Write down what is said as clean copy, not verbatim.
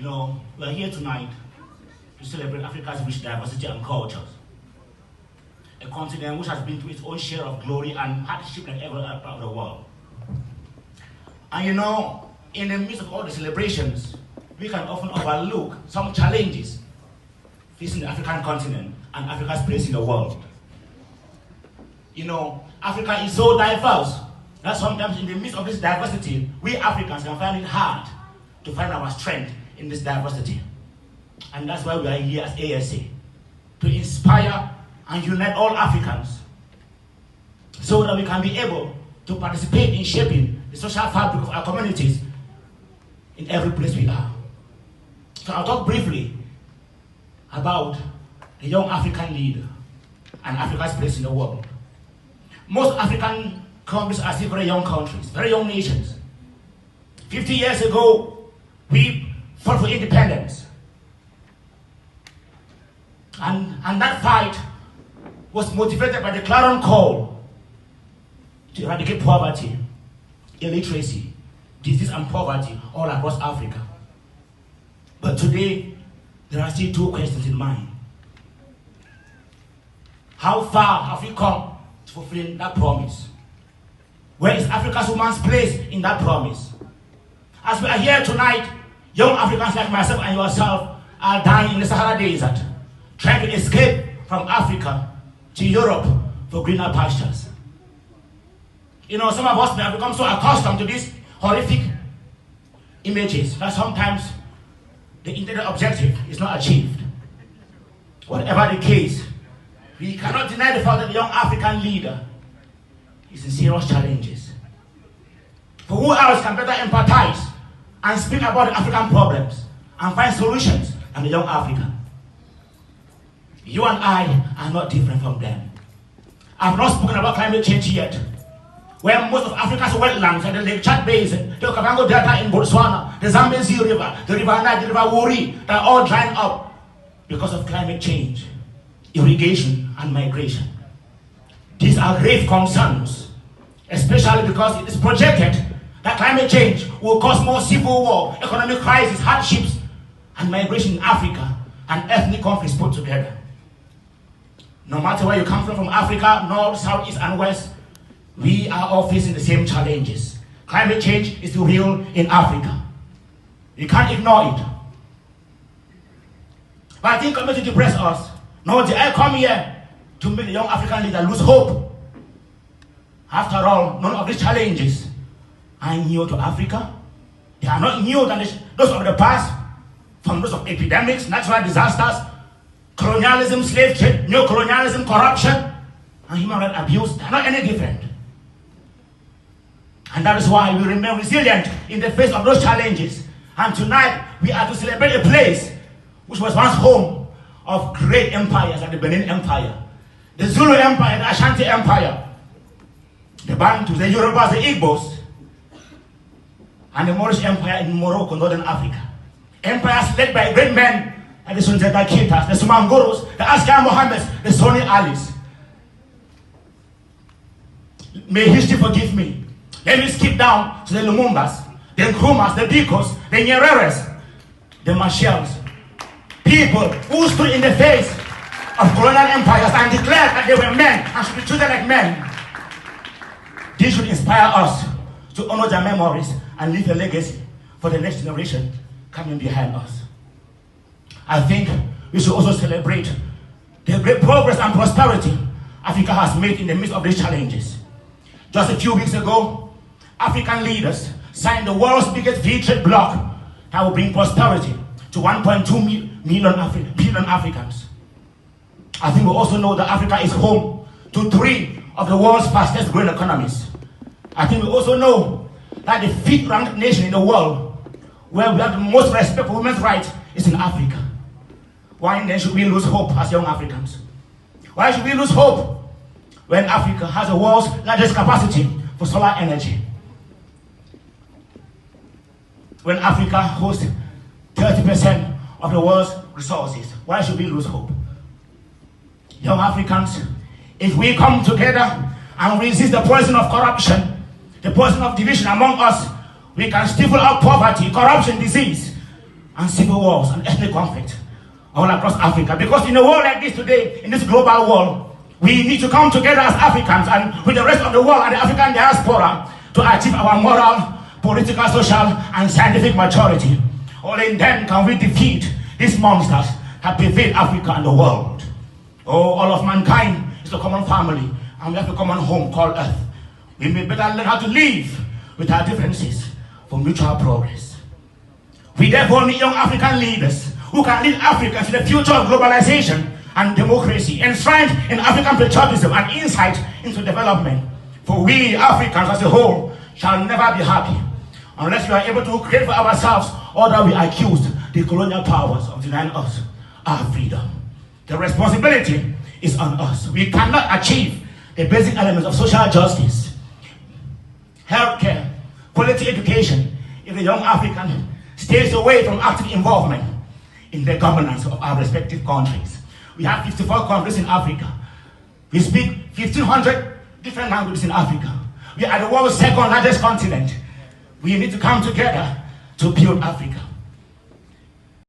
we're here tonight to celebrate Africa's rich diversity and cultures. A continent which has been through its own share of glory and hardship like every other part of the world. And in the midst of all the celebrations, we can often overlook some challenges facing the African continent and Africa's place in the world. Africa is so diverse that sometimes in the midst of this diversity, we Africans can find it hard to find our strength in this diversity. And that's why we are here as ASA, to inspire and unite all Africans so that we can be able to participate in shaping the social fabric of our communities in every place we are. So I'll talk briefly about the young African leader and Africa's place in the world. Most African countries are still very young countries, very young nations. 50 years ago, we fought for independence. And that fight was motivated by the clarion call to eradicate poverty, illiteracy, disease and poverty all across Africa. But today, there are still two questions in mind. How far have we come to fulfilling that promise? Where is Africa's woman's place in that promise? As we are here tonight, young Africans like myself and yourself are dying in the Sahara Desert, trying to escape from Africa to Europe for greener pastures. Some of us may have become so accustomed to these horrific images that sometimes the intended objective is not achieved. Whatever the case, we cannot deny the fact that the young African leader is in serious challenges. For who else can better empathize and speak about the African problems and find solutions than the young African? You and I are not different from them. I've not spoken about climate change yet, where most of Africa's wetlands and the Lake Chad Basin, the Okavango Delta in Botswana, the Zambezi River, the River Nile, the River Wuri, they're all drying up because of climate change, irrigation, and migration. These are grave concerns, especially because it is projected that climate change will cause more civil war, economic crisis, hardships, and migration in Africa, and ethnic conflicts put together. No matter where you come from Africa, North, South, East, and West, we are all facing the same challenges. Climate change is real in Africa. You can't ignore it. But I think I'm going to depress us. No, I come here to make the young African leader lose hope. After all, none of these challenges are new to Africa. They are not new than those of the past, from those of epidemics, natural disasters, colonialism, slave trade, neo-colonialism, corruption, and human rights abuse. They are not any different. And that is why we remain resilient in the face of those challenges. And tonight, we are to celebrate a place which was once home of great empires like the Benin Empire, the Zulu Empire, the Ashanti Empire, the Bantus, the Yorubas, the Igbos, and the Moorish Empire in Morocco, Northern Africa. Empires led by great men like the Sunjata Keita, the Sumangoros, the Askar Mohammeds, the Sonny Alis. May history forgive me. Let me skip down to the Lumumbas, the Nkrumahs, the Bikos, the Nyereres, the Machels. People who stood in the face of colonial empires and declared that they were men and should be treated like men. This should inspire us to honor their memories and leave a legacy for the next generation coming behind us. I think we should also celebrate the great progress and prosperity Africa has made in the midst of these challenges. Just a few weeks ago, African leaders signed the world's biggest free trade bloc that will bring prosperity to 1.2 billion Africans. I think we also know that Africa is home to 3 of the world's fastest growing economies. I think we also know that the 5th ranked nation in the world where we have the most respect for women's rights is in Africa. Why then should we lose hope as young Africans? Why should we lose hope when Africa has the world's largest capacity for solar energy? When Africa hosts 30% of the world's resources, why should we lose hope? Young Africans, if we come together and resist the poison of corruption, the poison of division among us, we can stifle out poverty, corruption, disease, and civil wars and ethnic conflict all across Africa. Because in a world like this today, in this global world, we need to come together as Africans and with the rest of the world and the African diaspora to achieve our moral, political, social, and scientific maturity. Only then can we defeat these monsters that pervade Africa and the world. Oh, all of mankind is a common family, and we have a common home called Earth. We may better learn how to live with our differences for mutual progress. We therefore need young African leaders who can lead Africa to the future of globalization and democracy, enshrined in African patriotism and insight into development. For we Africans as a whole shall never be happy unless we are able to create for ourselves all that we accused the colonial powers of denying us our freedom. The responsibility is on us. We cannot achieve the basic elements of social justice, healthcare, quality education if the young African stays away from active involvement in the governance of our respective countries. We have 54 countries in Africa. We speak 1,500 different languages in Africa. We are the world's second largest continent. We need to come together to build Africa.